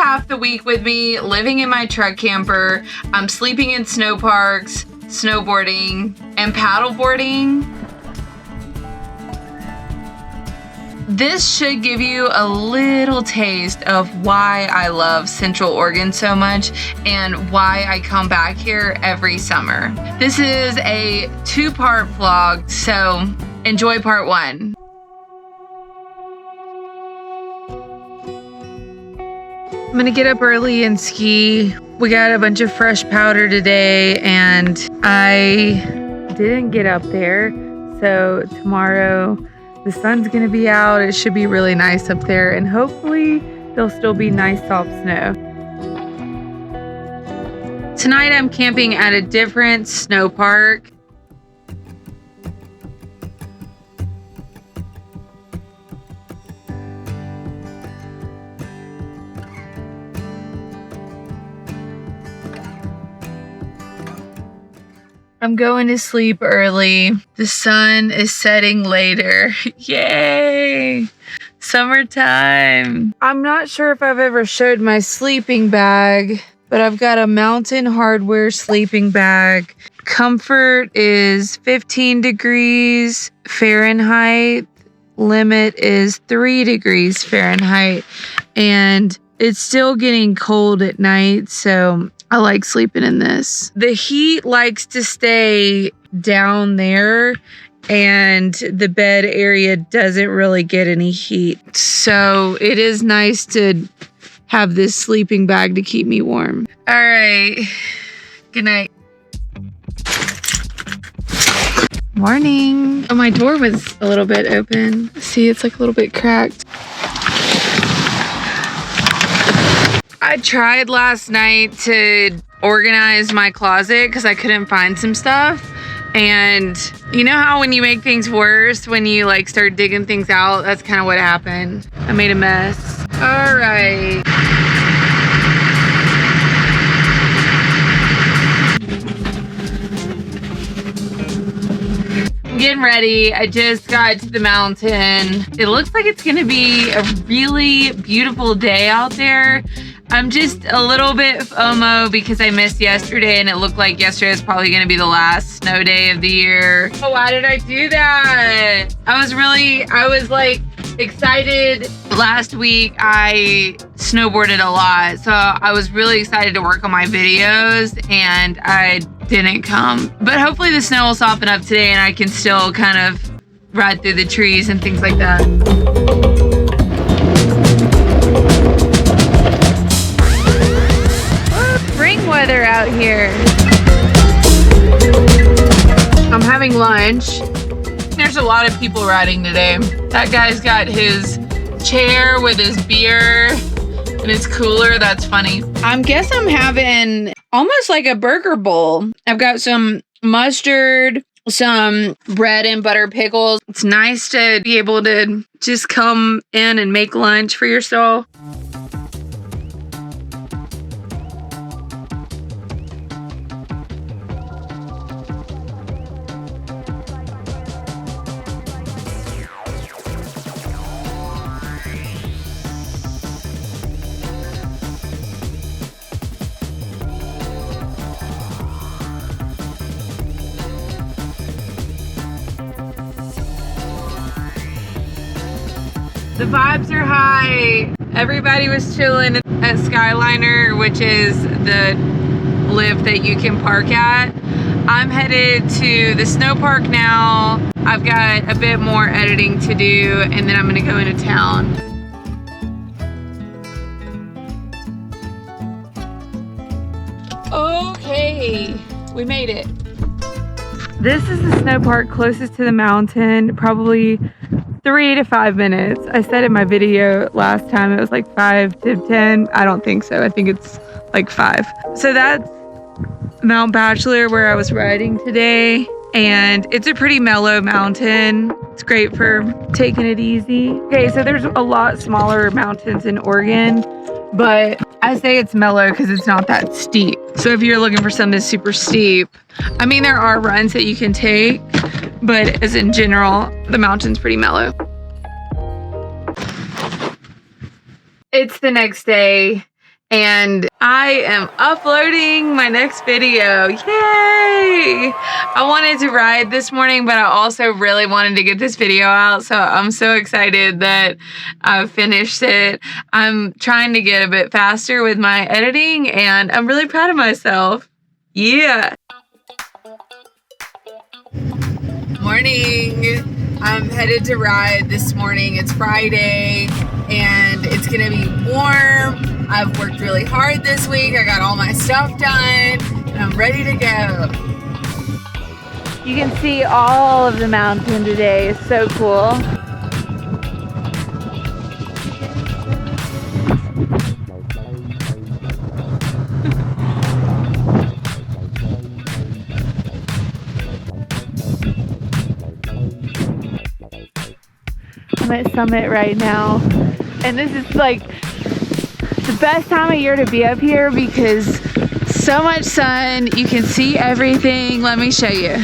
half the week with me living in my truck camper. I'm sleeping in snow parks, snowboarding, and paddleboarding. This should give you a little taste of why I love Central Oregon so much and why I come back here every summer. This is a 2-part vlog, so enjoy part 1. I'm gonna get up early and ski. We got a bunch of fresh powder today and I didn't get up there. So tomorrow the sun's gonna be out. It should be really nice up there and hopefully there'll still be nice soft snow. Tonight I'm camping at a different snow park. I'm going to sleep early. The sun is setting later. Yay! Summertime. I'm not sure if I've ever showed my sleeping bag, but I've got a Mountain Hardwear sleeping bag. Comfort is 15 degrees Fahrenheit. Limit is 3 degrees Fahrenheit. And it's still getting cold at night, so I like sleeping in this. The heat likes to stay down there and the bed area doesn't really get any heat. So it is nice to have this sleeping bag to keep me warm. All right, good night. Morning. Oh, my door was a little bit open. See, it's like a little bit cracked. I tried last night to organize my closet because I couldn't find some stuff. And you know how when you make things worse, when you like start digging things out, that's kind of what happened. I made a mess. All right. I'm getting ready. I just got to the mountain. It looks like it's gonna be a really beautiful day out there. I'm just a little bit FOMO because I missed yesterday and it looked like yesterday was probably gonna be the last snow day of the year. Oh, why did I do that? I was like excited. Last week I snowboarded a lot, so I was really excited to work on my videos and I didn't come. But hopefully the snow will soften up today and I can still kind of ride through the trees and things like that. Spring weather out here. I'm having lunch. There's a lot of people riding today. That guy's got his chair with his beer and his cooler. That's funny. I guess I'm having almost like a burger bowl. I've got some mustard, some bread and butter pickles. It's nice to be able to just come in and make lunch for yourself. The vibes are high. Everybody was chilling at Skyliner, which is the lift that you can park at. I'm headed to the snow park now. I've got a bit more editing to do and then I'm gonna go into town. Okay, we made it. This is the snow park closest to the mountain, probably 3 to 5 minutes. I said in my video last time it was like 5 to 10. I don't think so. I think it's like 5. So that's Mt.Bachelor where I was riding today. And it's a pretty mellow mountain. It's great for taking it easy. Okay, so there's a lot smaller mountains in Oregon, but I say it's mellow because it's not that steep. So if you're looking for something super steep, I mean, there are runs that you can take, but as in general, the mountain's pretty mellow. It's the next day and I am uploading my next video. Yay! I wanted to ride this morning, but I also really wanted to get this video out, so I'm so excited that I've finished it. I'm trying to get a bit faster with my editing, and I'm really proud of myself. Yeah! Morning! I'm headed to ride this morning. It's Friday, and it's gonna be warm. I've worked really hard this week. I got all my stuff done, and I'm ready to go. You can see all of the mountain today. It's so cool. I'm at Summit right now, and this is like the best time of year to be up here because so much sun, you can see everything. Let me show you.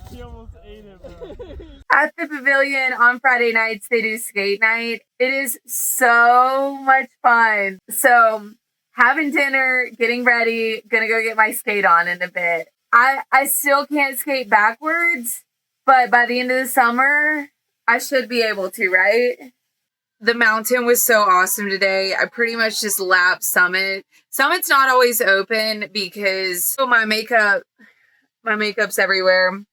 He almost ate it, bro. At the pavilion on Friday nights, they do skate night. It is so much fun. So having dinner, getting ready, gonna go get my skate on in a bit. I still can't skate backwards, but by the end of the summer, I should be able to, right? The mountain was so awesome today. I pretty much just lapped Summit. Summit's not always open because my makeup's everywhere.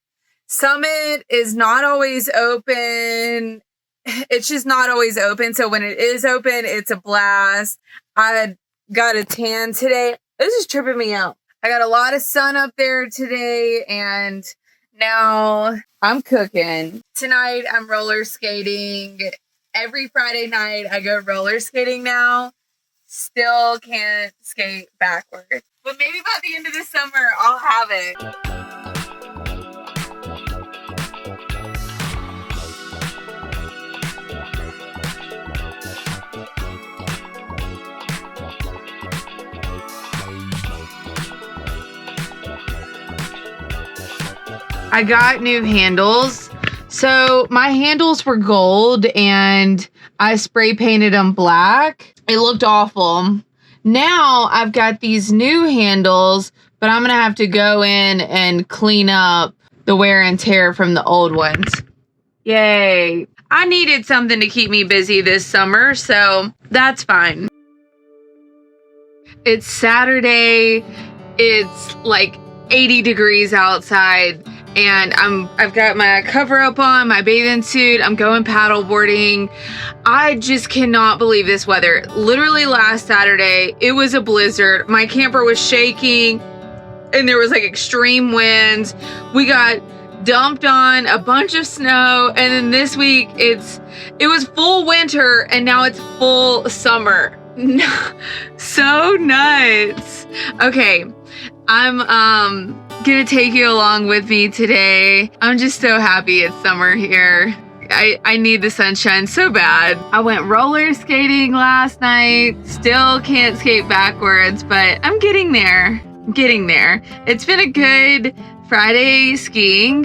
Summit is not always open. It's just not always open. So when it is open, it's a blast. I got a tan today. This is tripping me out. I got a lot of sun up there today, and now I'm cooking. Tonight, I'm roller skating. Every Friday night, I go roller skating now. Still can't skate backwards. But maybe by the end of the summer, I'll have it. I got new handles. So my handles were gold and I spray painted them black. It looked awful. Now I've got these new handles, but I'm gonna have to go in and clean up the wear and tear from the old ones. Yay. I needed something to keep me busy this summer, so that's fine. It's Saturday. It's like 80 degrees outside. And I've got my cover up on, my bathing suit. I'm going paddle boarding. I just cannot believe this weather. Literally last Saturday, it was a blizzard. My camper was shaking and there was like extreme winds. We got dumped on a bunch of snow. And then this week it was full winter and now it's full summer. So nuts. Okay, I'm gonna take you along with me today. I'm just so happy it's summer here. I need the sunshine so bad. I went roller skating last night. Still can't skate backwards, but I'm getting there. I'm getting there. It's been a good Friday skiing,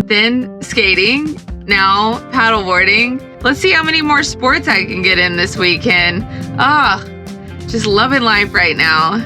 then skating, now paddleboarding. Let's see how many more sports I can get in this weekend. Just loving life right now.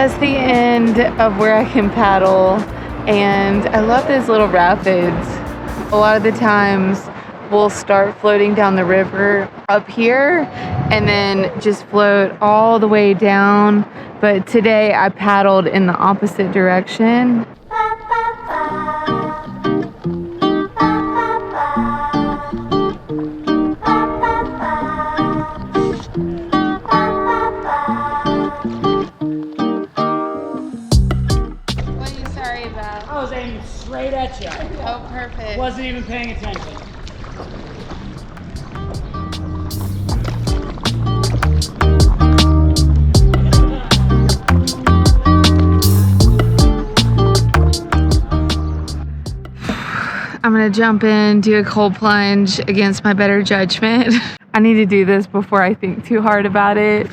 That's the end of where I can paddle, and I love those little rapids. A lot of the times we'll start floating down the river up here and then just float all the way down, but today I paddled in the opposite direction. I was aiming straight at you. Oh, perfect. Wasn't even paying attention. I'm gonna jump in, do a cold plunge against my better judgment. I need to do this before I think too hard about it.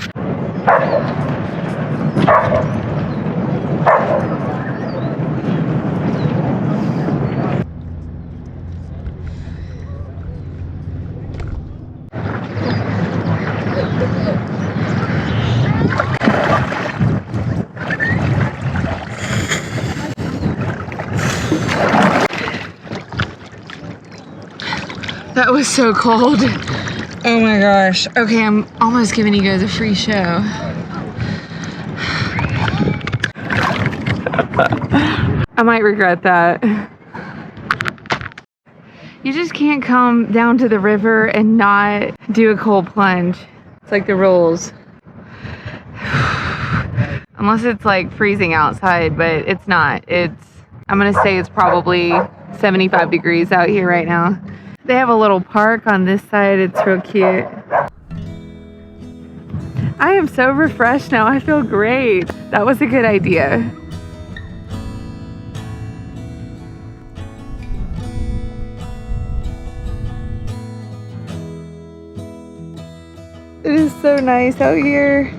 That was so cold. Oh my gosh. Okay, I'm almost giving you guys a free show. I might regret that. You just can't come down to the river and not do a cold plunge. It's like the rules. Unless it's like freezing outside, but it's not. I'm gonna say it's probably 75 degrees out here right now. They have a little park on this side. It's real cute. I am so refreshed now. I feel great. That was a good idea. It is so nice out here.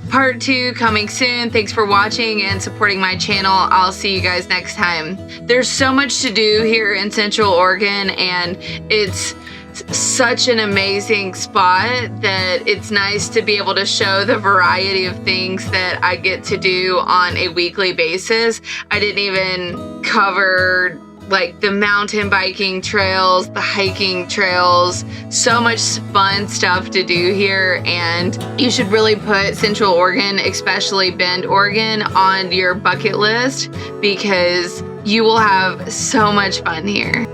Part 2 coming soon. Thanks for watching and supporting my channel. I'll see you guys next time. There's so much to do here in Central Oregon, and it's such an amazing spot that it's nice to be able to show the variety of things that I get to do on a weekly basis. I didn't even cover like the mountain biking trails, the hiking trails, so much fun stuff to do here, and you should really put Central Oregon, especially Bend, Oregon, on your bucket list because you will have so much fun here.